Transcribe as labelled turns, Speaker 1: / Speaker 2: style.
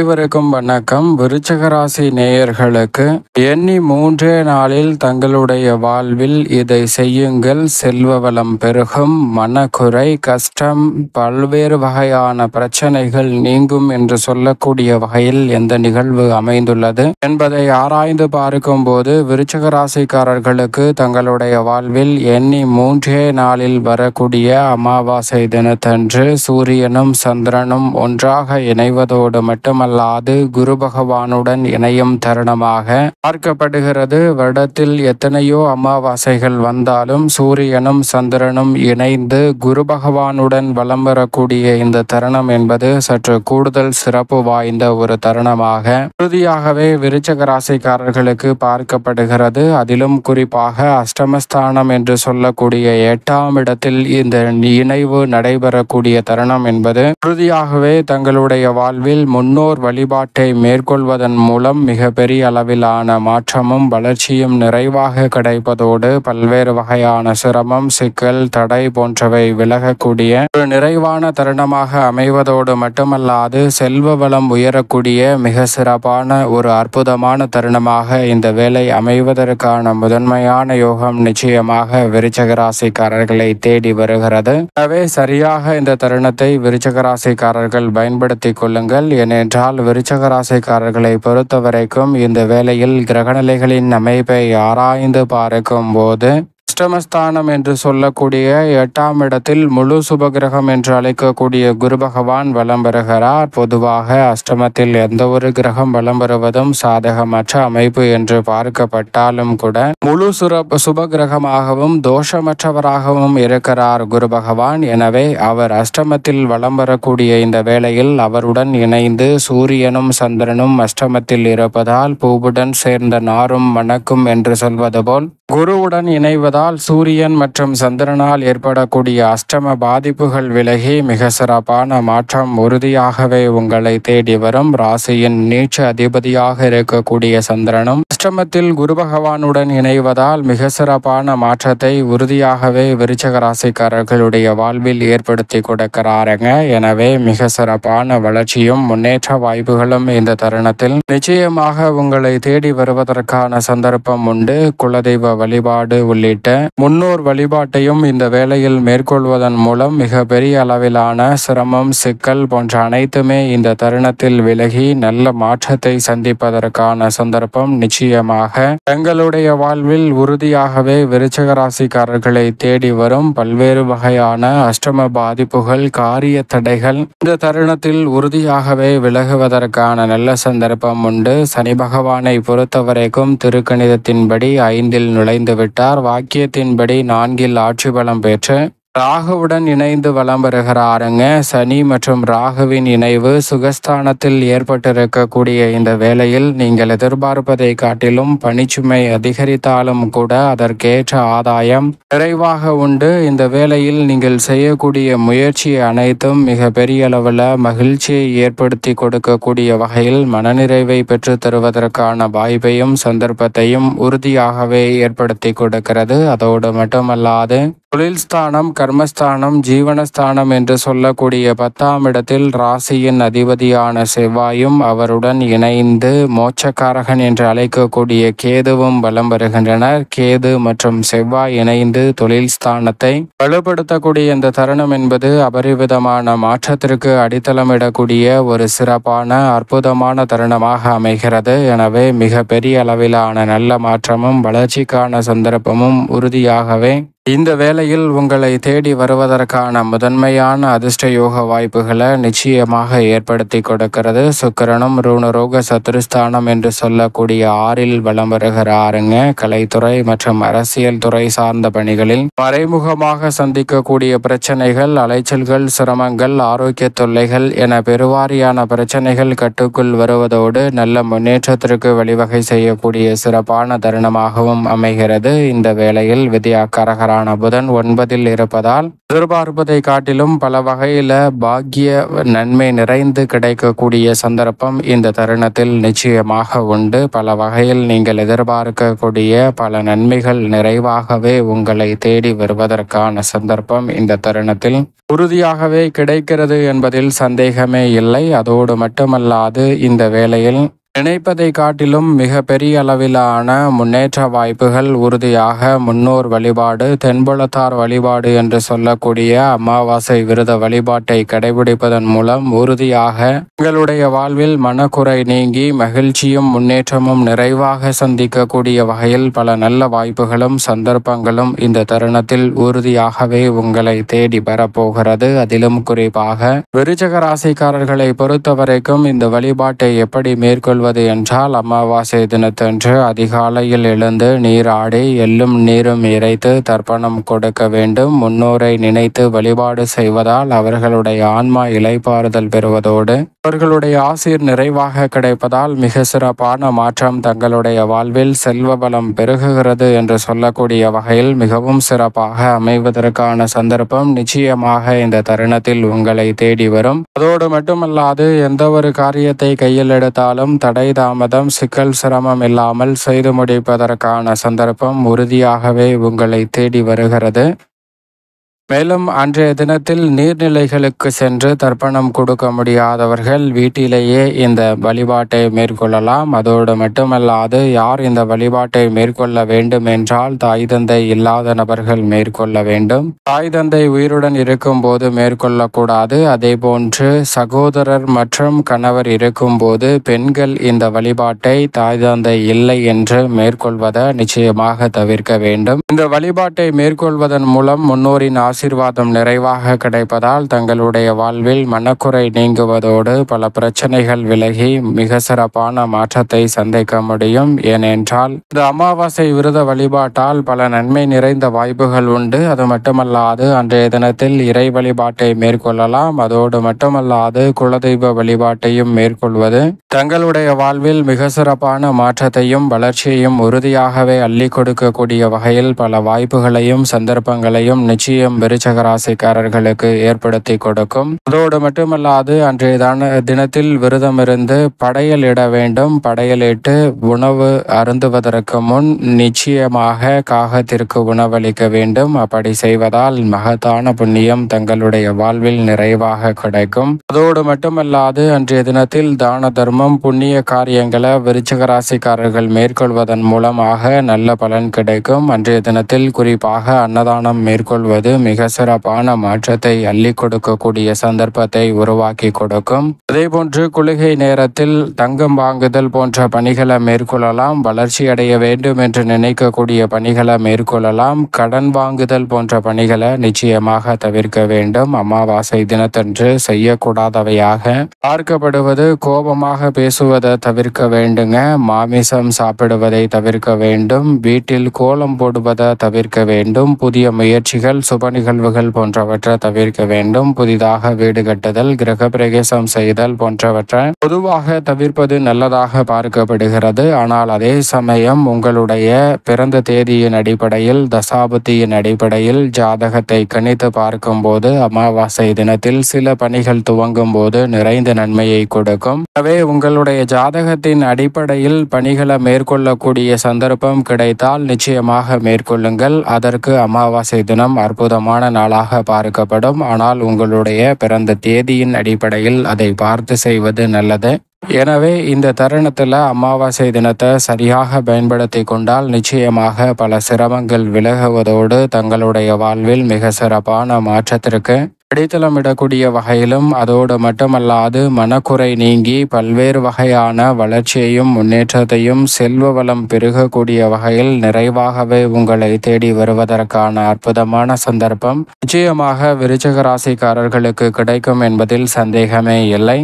Speaker 1: அனைவருக்கும் வணக்கம். விருச்சிக ராசி நேயர்களுக்கு எண்ணி 3 நாளில் தங்களுடைய வாழ்வில் இதை செய்யுங்கள், செல்வ வளம் பெருகும், மனக்குறை, கஷ்டம், பல்வேறு வகையான பிரச்சனைகள் நீங்கும் என்று சொல்லக்கூடிய வகையில் எந்த நிகழ்வு அமைந்துள்ளது என்பதை ஆராய்ந்து பார்க்கும் போது விருச்சிக ராசிக்காரர்களுக்கு தங்களுடைய வாழ்வில் எண்ணி 3 நாளில் வரக்கூடிய அமாவாசை தினத்தன்று சூரியனும் சந்திரனும் ஒன்றாக இணைவதோடு மட்டுமல்லாது குரு பகவானுடன் இணையும் தருணமாக பார்க்கப்படுகிறது. வருடத்தில் எத்தனையோ அமாவாசைகள் வந்தாலும் சூரியனும் சந்திரனும் இணைந்து குரு பகவானுடன் வலம் வரக்கூடிய இந்த தருணம் என்பது சற்று கூடுதல் சிறப்பு வாய்ந்த ஒரு தருணமாக உறுதியாகவே விருச்சிக ராசிக்காரர்களுக்கு பார்க்கப்படுகிறது. அதிலும் குறிப்பாக அஷ்டமஸ்தானம் என்று சொல்லக்கூடிய 8ஆம் இடத்தில் இந்த இணைவு நடைபெறக்கூடிய தருணம் என்பது உறுதியாகவே தங்களுடைய வாழ்வில் முன்னோர் வழிபாட்டை மேற்கொள்வதன் மூலம் மிக பெரிய அளவிலான மாற்றமும் வளர்ச்சியும் நிறைவாக கிடைப்பதோடு பல்வேறு வகையான சிரமம், சிக்கல், தடை போன்றவை விலகக்கூடிய ஒரு நிறைவான தருணமாக அமைவதோடு மட்டுமல்லாது செல்வ வளம் உயரக்கூடிய மிக சிறப்பான ஒரு அற்புதமான தருணமாக இந்த வேலை அமைவதற்கான முதன்மையான யோகம் நிச்சயமாக விருச்சிக ராசிக்காரர்களை தேடி வருகிறது. எனவே சரியாக இந்த தருணத்தை விருச்சிக ராசிக்காரர்கள் பயன்படுத்திக் கொள்ளுங்கள். ஏனென்றால் விருச்சிக ராசிக்காரர்களை பொறுத்தவரைக்கும் இந்த வேளையில் கிரகநிலைகளின் அமைப்பை ஆராய்ந்து பார்க்கும் போது அஷ்டமஸ்தானம் என்று சொல்லக்கூடிய 8ஆம் இடத்தில் முழு சுபகிரகம் என்று அழைக்கக்கூடிய குரு பகவான் வலம் பெறுகிறார். பொதுவாக அஷ்டமத்தில் எந்த ஒரு கிரகம் வலம் பெறுவதும் சாதகமற்ற அமைப்பு என்று பார்க்கப்பட்டாலும் கூட முழு சுபகிரகமாகவும் தோஷமற்றவராகவும் இருக்கிறார் குரு பகவான். எனவே அவர் அஷ்டமத்தில் வலம் வரக்கூடிய இந்த வேளையில் அவருடன் இணைந்து சூரியனும் சந்திரனும் அஷ்டமத்தில் இருப்பதால் பூவுடன் சேர்ந்த நாரும் மணக்கும் என்று சொல்வது போல் குருவுடன் இணைவதால் சூரியன் மற்றும் சந்திரனால் ஏற்படக்கூடிய அஷ்டம பாதிப்புகள் விலகி மிக சிறப்பான மாற்றம் உறுதியாகவே உங்களை தேடி வரும். ராசியின் நீச்ச அதிபதியாக இருக்கக்கூடிய சந்திரனும் அஷ்டமத்தில் குரு பகவானுடன் இணைவதால் மிக சிறப்பான மாற்றத்தை உறுதியாகவே விருச்சிக ராசிக்காரர்களுடைய வாழ்வில் ஏற்படுத்தி கொடுக்கிறாருங்க. எனவே மிக சிறப்பான வளர்ச்சியும் முன்னேற்ற வாய்ப்புகளும் இந்த தருணத்தில் நிச்சயமாக உங்களை தேடி வருவதற்கான சந்தர்ப்பம் உண்டு. குலதெய்வ வழிபாடு உள்ளிட்ட முன்னோர் வழிபாட்டையும் இந்த வேளையில் மேற்கொள்வதன் மூலம் மிக பெரிய அளவிலான சிரமம், சிக்கல் போன்ற அனைத்துமே இந்த தருணத்தில் விலகி நல்ல மாற்றத்தை சந்திப்பதற்கான சந்தர்ப்பம் நிச்சயமாக தங்களுடைய வாழ்வில் உறுதியாகவே விருச்சிக ராசிக்காரர்களை தேடி வரும். பல்வேறு வகையான அஷ்டம பாதிப்புகள், காரிய தடைகள் இந்த தருணத்தில் உறுதியாகவே விலகுவதற்கான நல்ல சந்தர்ப்பம் உண்டு. சனி பகவானை பொறுத்தவரைக்கும் திருக்கணிதத்தின்படி 5இல் நுழைந்து விட்டார். வாக்கியத்தின்படி 4இல் ஆட்சி பலம் பெற்று ராகுவுடன் இணைந்து வலம் பெறுகிறாருங்க. சனி மற்றும் ராகுவின் இணைவு சுகஸ்தானத்தில் ஏற்பட்டிருக்கக்கூடிய இந்த வேளையில் நீங்கள் எதிர்பார்ப்பதை காட்டிலும் பணிச்சுமை அதிகரித்தாலும் கூட அதற்கேற்ற ஆதாயம் நிறைவாக உண்டு. இந்த வேளையில் நீங்கள் செய்யக்கூடிய முயற்சி அனைத்தும் மிக பெரிய அளவில் மகிழ்ச்சியை ஏற்படுத்தி கொடுக்கக்கூடிய வகையில் மனநிறைவை பெற்று தருவதற்கான வாய்ப்பையும் சந்தர்ப்பத்தையும் உறுதியாகவே ஏற்படுத்தி கொடுக்கிறது. அதோடு மட்டுமல்லாது தொழில் ஸ்தானம், கர்மஸ்தானம், ஜீவனஸ்தானம் என்று சொல்லக்கூடிய 10ஆம் இடத்தில் ராசியின் அதிபதியான செவ்வாயும் அவருடன் இணைந்து மோட்சக்காரகன் என்று அழைக்கக்கூடிய கேதுவும் பலம் பெறுகின்றனர். கேது மற்றும் செவ்வாய் இணைந்து தொழில் ஸ்தானத்தை வலுப்படுத்தக்கூடிய இந்த தருணம் என்பது அபரிவிதமான மாற்றத்திற்கு அடித்தளமிடக்கூடிய ஒரு சிறப்பான அற்புதமான தருணமாக அமைகிறது. எனவே மிக பெரிய அளவிலான நல்ல மாற்றமும் வளர்ச்சிக்கான சந்தர்ப்பமும் உறுதியாகவே இந்த வேளையில் உங்களை தேடி வருவதற்கான முதன்மையான அதிர்ஷ்ட யோக வாய்ப்புகளை நிச்சயமாக ஏற்படுத்தி கொடுக்கிறது. சுக்கிரனும் ருணரோக சத்துருஸ்தானம் என்று சொல்லக்கூடிய 6இல் வலம் வருகிறாருங்க. கலைத்துறை மற்றும் அரசியல் துறை சார்ந்த பணிகளில் மறைமுகமாக சந்திக்கக்கூடிய பிரச்சனைகள், அலைச்சல்கள், சிரமங்கள், ஆரோக்கிய தொல்லைகள் என பெருவாரியான பிரச்சனைகள் கட்டுக்குள் வருவதோடு நல்ல முன்னேற்றத்திற்கு வழிவகை செய்யக்கூடிய சிறப்பான தருணமாகவும் அமைகிறது. இந்த வேளையில் வித்யாகாரகரான அதிபதியானவரான புதன் 9ல் இருப்பதால் எதிர்பார்ப்பதை காட்டிலும் பல வகையில பாக்கிய நன்மை நிறைந்து கிடைக்கக்கூடிய சந்தர்ப்பம் இந்த தருணத்தில் நிச்சயமாக உண்டு. பல வகையில் நீங்கள் எதிர்பார்க்கக்கூடிய பல நன்மைகள் நிறைவாகவே உங்களை தேடி வருவதற்கான சந்தர்ப்பம் இந்த தருணத்தில் உறுதியாகவே கிடைக்கிறது என்பதில் சந்தேகமே இல்லை. அதோடு மட்டுமல்லாது இந்த வேளையில் நினைப்பதை காட்டிலும் மிக பெரிய அளவிலான முன்னேற்ற வாய்ப்புகள் உறுதியாக முன்னோர் வழிபாடு, தென்புலத்தார் வழிபாடு என்று சொல்லக்கூடிய அமாவாசை விரத வழிபாட்டை கடைபிடிப்பதன் மூலம் உறுதியாக உங்களுடைய வாழ்வில் மனக்குறை நீங்கி மகிழ்ச்சியும் முன்னேற்றமும் நிறைவாக சந்திக்கக்கூடிய வகையில் பல நல்ல வாய்ப்புகளும் சந்தர்ப்பங்களும் இந்த தருணத்தில் உறுதியாகவே உங்களை தேடி பெறப்போகிறது. அதிலும் குறிப்பாக விருச்சிக ராசிக்காரர்களை பொறுத்தவரைக்கும் இந்த வழிபாட்டை எப்படி மேற்கொள்வது என்றால், அமாவாசை தினத்தன்று அதிகாலையில் எழுந்து நீராடி எள்ளும் நீரும் இறைத்து தர்ப்பணம் கொடுக்க வேண்டும். முன்னோரை நினைத்து வழிபாடு செய்வதால் அவர்களுடைய ஆன்மா இளைப்பாறுதல் பெறுவதோடு அவர்களுடைய ஆசீர் நிறைவாக கிடைப்பதால் மிக சிறப்பான மாற்றம் தங்களுடைய வாழ்வில் செல்வ பலம் பெருகுகிறது என்று சொல்லக்கூடிய வகையில் மிகவும் சிறப்பாக அமைவதற்கான சந்தர்ப்பம் நிச்சயமாக இந்த தருணத்தில் உங்களை தேடி வரும். அதோடு மட்டுமல்லாது எந்த ஒரு காரியத்தை கையில் எடுத்தாலும் தடை தாமதம் சிக்கல் சிரமம் இல்லாமல் செய்து முடிப்பதற்கான சந்தர்ப்பம் உறுதியாகவே உங்களை தேடி வருகிறது. மேலும் அன்றைய தினத்தில் நீர்நிலைகளுக்கு சென்று தர்ப்பணம் கொடுக்க முடியாதவர்கள் வீட்டிலேயே இந்த வழிபாட்டை மேற்கொள்ளலாம். அதோடு மட்டுமல்லாது யார் இந்த வழிபாட்டை மேற்கொள்ள வேண்டும் என்றால் தாய் தந்தை இல்லாத நபர்கள் மேற்கொள்ள வேண்டும். தாய் தந்தை உயிருடன் இருக்கும் போது மேற்கொள்ளக்கூடாது. அதே போன்று சகோதரர் மற்றும் கணவர் இருக்கும் போது பெண்கள் இந்த வழிபாட்டை தாய் தந்தை இல்லை என்று மேற்கொள்வதை நிச்சயமாக தவிர்க்க வேண்டும். இந்த வழிபாட்டை மேற்கொள்வதன் மூலம் முன்னோரின் ஆசீர்வாதம் நிறைவாக கிடைப்பதால் தங்களுடைய வாழ்வில் மனக்குறை நீங்குவதோடு பல பிரச்சனைகள் விலகி மிக சிறப்பான மாற்றத்தை சந்திக்க முடியும். ஏனென்றால் இந்த அமாவாசை விரத வழிபாட்டால் பல நன்மை நிறைந்த வாய்ப்புகள் உண்டு. அது மட்டுமல்லாது அன்றைய தினத்தில் இறை வழிபாட்டை மேற்கொள்ளலாம். அதோடு மட்டுமல்லாது குலதெய்வ வழிபாட்டையும் மேற்கொள்வது தங்களுடைய வாழ்வில் மிக சிறப்பான மாற்றத்தையும் வளர்ச்சியையும் உறுதியாகவே அள்ளி கொடுக்கக்கூடிய வகையில் பல வாய்ப்புகளையும் சந்தர்ப்பங்களையும் நிச்சயம் விருச்சிக ராசிக்காரர்களுக்கு ஏற்படுத்தி கொடுக்கும். அதோடு மட்டுமல்லாது அன்றைய தினத்தில் விரதம் இருந்து படையல் இட வேண்டும். படையலிட்டு உணவு அருந்துவதற்கு முன் நிச்சயமாக காகத்திற்கு உணவளிக்க வேண்டும். அப்படி செய்வதால் மகத்தான புண்ணியம் தங்களுடைய வாழ்வில் நிறைவாக கிடைக்கும். அதோடு மட்டுமல்லாது அன்றைய தினத்தில் தான தர்மம் புண்ணிய காரியங்களை விருச்சிக ராசிக்காரர்கள் மேற்கொள்வதன் மூலமாக நல்ல பலன் கிடைக்கும். அன்றைய தினத்தில் குறிப்பாக அன்னதானம் மேற்கொள்வது மிக சிறப்பான மாற்றத்தை அள்ளி கொடுக்கக்கூடிய சந்தர்ப்பத்தை உருவாக்கி கொடுக்கும். அதேபோன்று குளிகை நேரத்தில் தங்கம் வாங்குதல் போன்ற பணிகளை மேற்கொள்ளலாம். வளர்ச்சி அடைய வேண்டும் என்று நினைக்கக்கூடிய பணிகளை மேற்கொள்ளலாம். கடன் வாங்குதல் போன்ற பணிகளை நிச்சயமாக தவிர்க்க வேண்டும். அமாவாசை தினத்தன்று செய்யக்கூடாதவையாக பார்க்கப்படுவது கோபமாக பேசுவதை தவிர்க்க வேண்டுங்க. மாமிசம் சாப்பிடுவதை தவிர்க்க வேண்டும். வீட்டில் கோலம் போடுவதை தவிர்க்க வேண்டும். புதிய முயற்சிகள் சுப நிகழ்வுகள் போன்றவற்றை தவிர்க்க வேண்டும். புதிதாக வீடு கட்டுதல், கிரக பிரவேசம் செய்தல் போன்றவற்றை பொதுவாக தவிர்ப்பது நல்லதாக பார்க்கப்படுகிறது. ஆனால் அதே சமயம் உங்களுடைய பிறந்த தேதியின் அடிப்படையில் தசாபுத்தியின் அடிப்படையில் ஜாதகத்தை கணித்து பார்க்கும் போது அமாவாசை தினத்தில் சில பணிகள் துவங்கும் போது நிறைந்த நன்மையை கொடுக்கும். எனவே உங்களுடைய ஜாதகத்தின் அடிப்படையில் பணிகளை மேற்கொள்ளக்கூடிய சந்தர்ப்பம் கிடைத்தால் நிச்சயமாக மேற்கொள்ளுங்கள். அதற்கு அமாவாசை தினம் அற்புதமான நாளாக பார்க்கப்படும். ஆனால் உங்களுடைய பிறந்த தேதியின் அடிப்படையில் அதை பார்த்து செய்வது நல்லது. எனவே இந்த தருணத்தில் அமாவாசை தினத்தை சரியாக பயன்படுத்தி கொண்டால் நிச்சயமாக பல சிரமங்கள் விலகுவதோடு தங்களுடைய வாழ்வில் மிக சிறப்பான மாற்றத்திற்கு அடித்தளமிடக்கூடிய வகையிலும் அதோடு மட்டுமல்லாது மனக்குறை நீங்கி பல்வேறு வகையான வளர்ச்சியையும் முன்னேற்றத்தையும் செல்வ வளம் பெருகக்கூடிய வகையில் நிறைவாகவே உங்களை தேடி வருவதற்கான அற்புதமான சந்தர்ப்பம் நிச்சயமாக விருச்சிக ராசிக்காரர்களுக்கு கிடைக்கும் என்பதில் சந்தேகமே இல்லை.